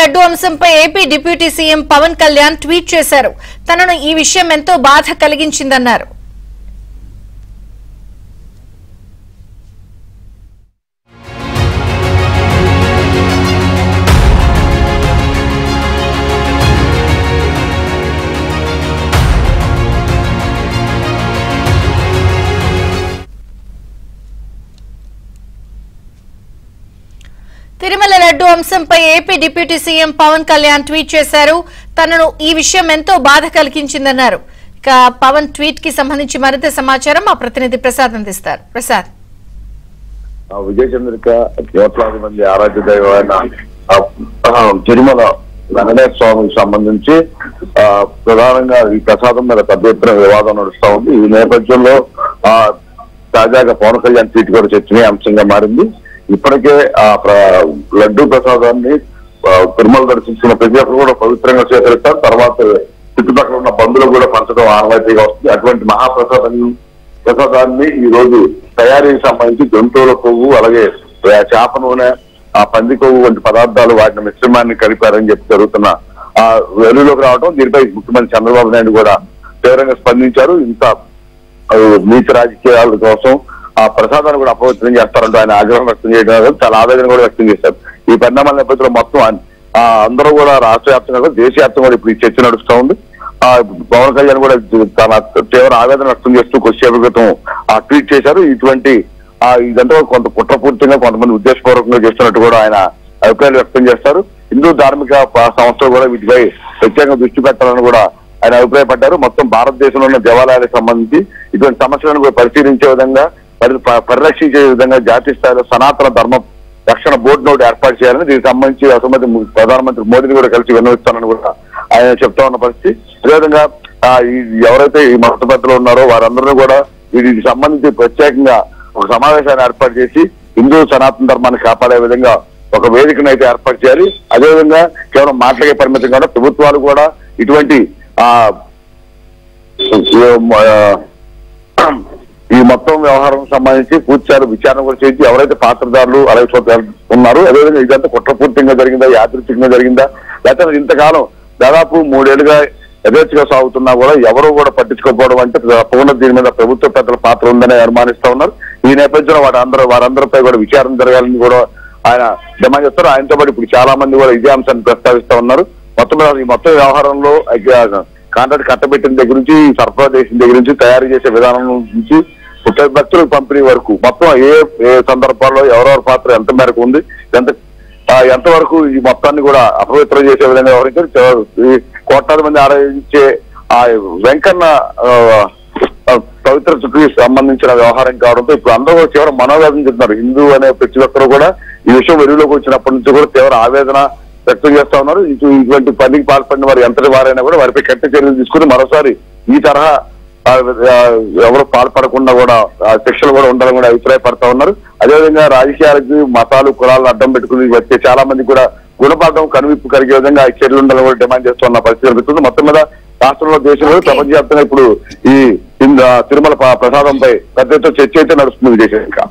లడ్డు అంశంపై AP deputy CM Pawan Kalyan tweet చేశారు. తనను ఈ విషయం ఎంతో బాధ కలిగించిందన్నారు. తిరుమల లడ్డు అంశంపై AP deputy CM Pawan Kalyan tweet చేశారు. తనను ఈ విషయం ఎంతో బాధ కలిగించిందన్నారు. ఇక పవన్ ట్వీట్ కి సంబంధించి మరింత సమాచారం మా ప్రతినిధి ప్రసాద్ అందిస్తారు. ప్రసాద్, విజయచంద్రిక కోట్లాది మంది ఆరాధ్య దైవమైన తిరుమల వెంకటేశ్వర స్వామికి సంబంధించి ప్రధానంగా ఈ ప్రసాదం మీద పెద్ద ఎత్తున వివాదం నడుస్తా ఉంది. ఈ నేపథ్యంలో తాజాగా పవన్ కళ్యాణ్ ట్వీట్ కూడా చర్చనీయాంశంగా మారింది. ఇప్పటికే లడ్డూ ప్రసాదాన్ని తిరుమల దర్శించిన ప్రతి ఒక్కరు కూడా పవిత్రంగా స్వీకరిస్తారు. తర్వాత చుట్టుపక్కల ఉన్న బంధువులు కూడా పంచడం ఆనవాయితీగా వస్తుంది. అటువంటి ప్రసాదాన్ని ఈ రోజు తయారీకి సంబంధించి జంతువుల కొవ్వు, అలాగే చేప నూనె, పంది కొవ్వు వంటి పదార్థాలు వాటిని మిశ్రమాన్ని కలిపారని చెప్పి జరుగుతున్న వెలుగులోకి రావడం, దీనిపై ముఖ్యమంత్రి చంద్రబాబు నాయుడు కూడా తీవ్రంగా స్పందించారు. ఇంత నీచ రాజకీయాల కోసం ఆ ప్రసాదాన్ని కూడా అపవిత్రం చేస్తారంటూ ఆయన ఆగ్రహం వ్యక్తం చేయడం, చాలా ఆవేదన కూడా వ్యక్తం చేశారు. ఈ పరిణామాల నేపథ్యంలో మొత్తం అందరూ కూడా రాష్ట్ర వ్యాప్తంగా దేశవ్యాప్తంగా కూడా ఇప్పుడు ఈ చర్చ నడుస్తూ ఉంది. పవన్ కళ్యాణ్ కూడా తన తీవ్ర ఆవేదన వ్యక్తం చేస్తూ కొద్దిసేపు క్రితం ట్వీట్ చేశారు. ఇటువంటి ఇదంతా కొంత కుట్రపూర్తిగా కొంతమంది ఉద్దేశపూర్వకంగా చేస్తున్నట్టు కూడా ఆయన అభిప్రాయాలు వ్యక్తం చేస్తారు. హిందూ ధార్మిక సంస్థలు కూడా వీటిపై ప్రత్యేకంగా దృష్టి పెట్టాలని కూడా ఆయన అభిప్రాయపడ్డారు. మొత్తం భారతదేశంలో ఉన్న దేవాలయాలకు సంబంధించి ఇటువంటి సమస్యలను కూడా పరిశీలించే విధంగా, పరిరక్షించే విధంగా జాతీయ స్థాయిలో సనాతన ధర్మ రక్షణ బోర్డును ఒకటి ఏర్పాటు చేయాలని, దీనికి సంబంధించి అసలు ప్రధానమంత్రి మోదీని కూడా కలిసి విన్నవిస్తానని కూడా ఆయన చెప్తా ఉన్న పరిస్థితి. అదేవిధంగా ఎవరైతే ఈ మత పెద్దలు ఉన్నారో వారందరూ కూడా వీటికి సంబంధించి ప్రత్యేకంగా ఒక సమావేశాన్ని ఏర్పాటు చేసి హిందూ సనాతన ధర్మాన్ని కాపాడే విధంగా ఒక వేదికను అయితే ఏర్పాటు చేయాలి. అదేవిధంగా కేవలం మాటలకే పరిమితం కాకుండా ప్రభుత్వాలు కూడా ఇటువంటి ఈ మొత్తం వ్యవహారం సంబంధించి పూర్తిగా విచారణ కూడా చేసి ఎవరైతే పాత్రదారులు అలాగే ఉన్నారో, అదేవిధంగా ఇదంతా కుట్రపూర్తిగా జరిగిందా, యాదృచ్ఛికంగా జరిగిందా, లేకపోతే ఇంతకాలం దాదాపు 3 ఏళ్లుగా యథేచ్ఛగా సాగుతున్నా కూడా ఎవరు కూడా పట్టించుకోకపోవడం అంటే తప్పకుండా దీని మీద ప్రభుత్వ పెద్దల పాత్ర ఉందని అనుమానిస్తా ఉన్నారు. ఈ నేపథ్యంలో వారందరిపై కూడా విచారణ జరగాలని కూడా ఆయన డిమాండ్ చేస్తారు. ఆయనతో పాటు ఇప్పుడు చాలా మంది కూడా ఇదే అంశాన్ని ప్రస్తావిస్తా ఉన్నారు. ఈ మొత్తం వ్యవహారంలో కాంట్రాక్ట్ కట్టబెట్టిన దగ్గర నుంచి, సరఫరా చేసిన దగ్గర నుంచి, తయారు చేసే విధానం నుంచి భక్తులకు పంపిణీ వరకు మొత్తం ఏ సందర్భాల్లో ఎవరెవరి పాత్ర ఎంత మేరకు ఉంది, ఎంతవరకు ఈ మొత్తాన్ని కూడా అపవిత్రం చేసే విధంగా వ్యవహరించారు. కోట్లాది మంది ఆరాధించే వెంకన్న పవిత్ర చుట్టూ సంబంధించిన వ్యవహారం కావడంతో ఇప్పుడు అందరూ తీవ్ర మనోవేదన చెందుతున్నారు. హిందూ అనే ప్రతి ఒక్కరు కూడా ఈ విషయం వెలుగులోకి వచ్చినప్పటి నుంచి కూడా తీవ్ర ఆవేదన వ్యక్తం చేస్తా ఉన్నారు. ఇటువంటి పనికి పాల్పడిన వారు ఎంతటి వారైనా కూడా వారిపై కఠిన చర్యలు తీసుకుని మరోసారి ఈ తరహా ఎవరు పాల్పడకుండా కూడా శిక్షలు కూడా ఉండాలని కూడా అభిప్రాయపడతా ఉన్నారు. అదేవిధంగా రాజకీయాలకి మతాలు కులాలను అడ్డం పెట్టుకుని వచ్చే చాలా మంది కూడా గుణపాఠం కనువిప్పు కలిగే విధంగా చర్యలు ఉండాలని కూడా డిమాండ్ చేస్తున్న పరిస్థితి కనిపిస్తుంది. మొత్తం మీద రాష్ట్రంలో, దేశంలో, ప్రపంచవ్యాప్తంగా ఇప్పుడు ఈ తిరుమల ప్రసాదంపై పెద్ద ఎత్తున చర్చ అయితే నడుస్తుంది. విజయశంకర్.